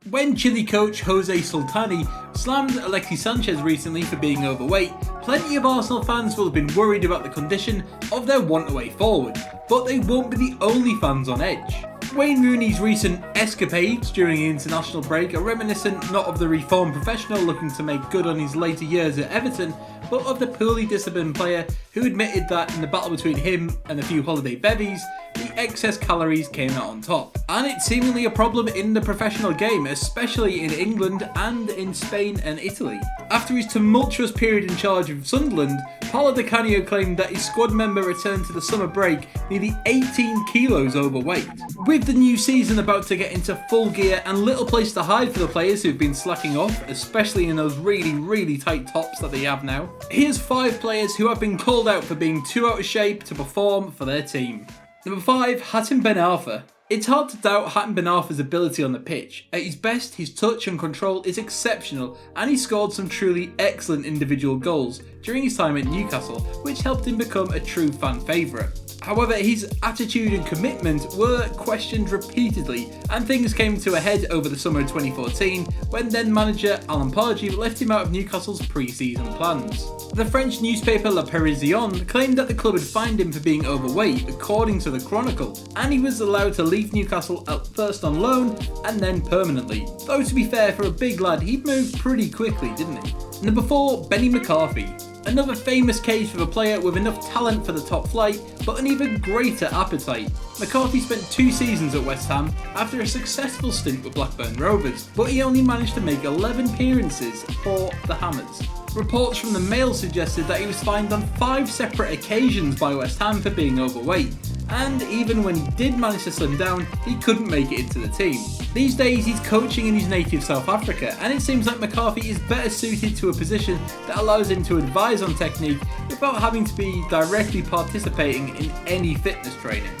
When Chile coach Jose Sultani slammed Alexis Sanchez recently for being overweight, plenty of Arsenal fans will have been worried about the condition of their want-away forward, but they won't be the only fans on edge. Wayne Rooney's recent escapades during the international break are reminiscent not of the reformed professional looking to make good on his later years at Everton, but of the poorly disciplined player who admitted that in the battle between him and a few holiday bevies, the excess calories came out on top. And it's seemingly a problem in the professional game, especially in England and in Spain and Italy. After his tumultuous period in charge of Sunderland, Paulo Di Canio claimed that his squad member returned to the summer break nearly 18 kilos overweight. With the new season about to get into full gear and little place to hide for the players who've been slacking off, especially in those really tight tops that they have now, here's 5 players who have been called out for being too out of shape to perform for their team. Number 5, Hatem Ben Arfa. It's hard to doubt Hatem Ben Arfa's ability on the pitch. At his best, his touch and control is exceptional, and he scored some truly excellent individual goals during his time at Newcastle, which helped him become a true fan favourite. However, his attitude and commitment were questioned repeatedly, and things came to a head over the summer of 2014 when then manager Alan Pardew left him out of Newcastle's pre-season plans. The French newspaper La Parisien claimed that the club had fined him for being overweight, according to the Chronicle, and he was allowed to leave Newcastle at first on loan and then permanently. Though to be fair, for a big lad, he'd moved pretty quickly, didn't he? Number 4, Benny McCarthy. Another famous case of a player with enough talent for the top flight, but an even greater appetite. McCarthy spent 2 seasons at West Ham after a successful stint with Blackburn Rovers, but he only managed to make 11 appearances for the Hammers. Reports from the Mail suggested that he was fined on 5 separate occasions by West Ham for being overweight, and even when he did manage to slim down, he couldn't make it into the team. These days he's coaching in his native South Africa, and it seems like McCarthy is better suited to a position that allows him to advise on technique without having to be directly participating in any fitness training.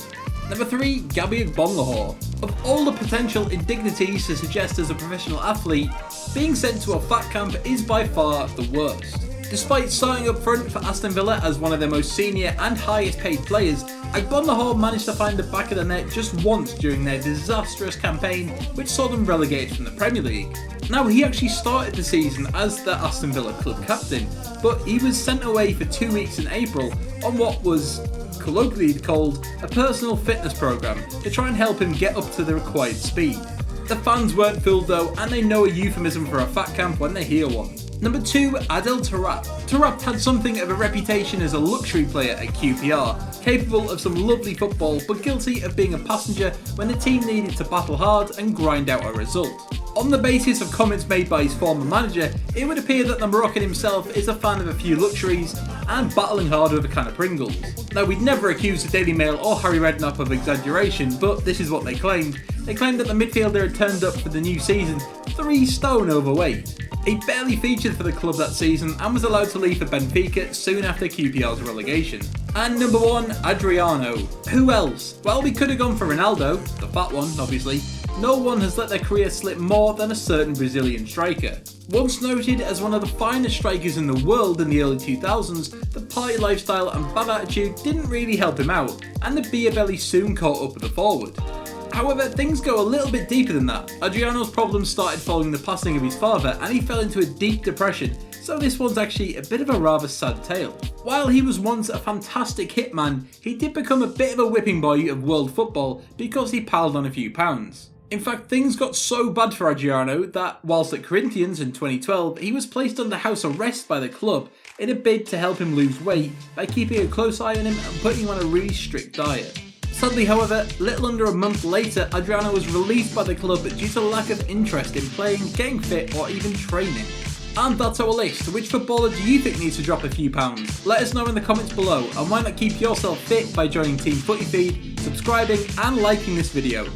Number 3, Gabby Agbonlahor. Of all the potential indignities to suggest as a professional athlete, being sent to a fat camp is by far the worst. Despite starting up front for Aston Villa as one of their most senior and highest paid players, Agbonlahor managed to find the back of the net just once during their disastrous campaign which saw them relegated from the Premier League. Now, he actually started the season as the Aston Villa club captain, but he was sent away for 2 weeks in April on what was colloquially called a personal fitness programme to try and help him get up to the required speed. The fans weren't fooled though, and they know a euphemism for a fat camp when they hear one. Number 2, Adel Taarabt. Taarabt had something of a reputation as a luxury player at QPR, capable of some lovely football but guilty of being a passenger when the team needed to battle hard and grind out a result. On the basis of comments made by his former manager, it would appear that the Moroccan himself is a fan of a few luxuries and battling hard with a can of Pringles. Now, we'd never accuse the Daily Mail or Harry Redknapp of exaggeration, but this is what they claimed. They claimed that the midfielder had turned up for the new season 3 stone overweight. He barely featured for the club that season and was allowed to leave for Benfica soon after QPR's relegation. And number 1, Adriano. Who else? Well, we could have gone for Ronaldo, the fat one obviously. No one has let their career slip more than a certain Brazilian striker. Once noted as one of the finest strikers in the world in the early 2000s, the party lifestyle and bad attitude didn't really help him out, and the beer belly soon caught up with the forward. However, things go a little bit deeper than that. Adriano's problems started following the passing of his father, and he fell into a deep depression, so this one's actually a bit of a rather sad tale. While he was once a fantastic hitman, he did become a bit of a whipping boy of world football because he piled on a few pounds. In fact, things got so bad for Adriano that, whilst at Corinthians in 2012, he was placed under house arrest by the club in a bid to help him lose weight by keeping a close eye on him and putting him on a really strict diet. Sadly, however, little under a month later, Adriano was released by the club due to lack of interest in playing, getting fit or even training. And that's our list. Which footballer do you think needs to drop a few pounds? Let us know in the comments below, and why not keep yourself fit by joining Team Footy Feed, subscribing and liking this video.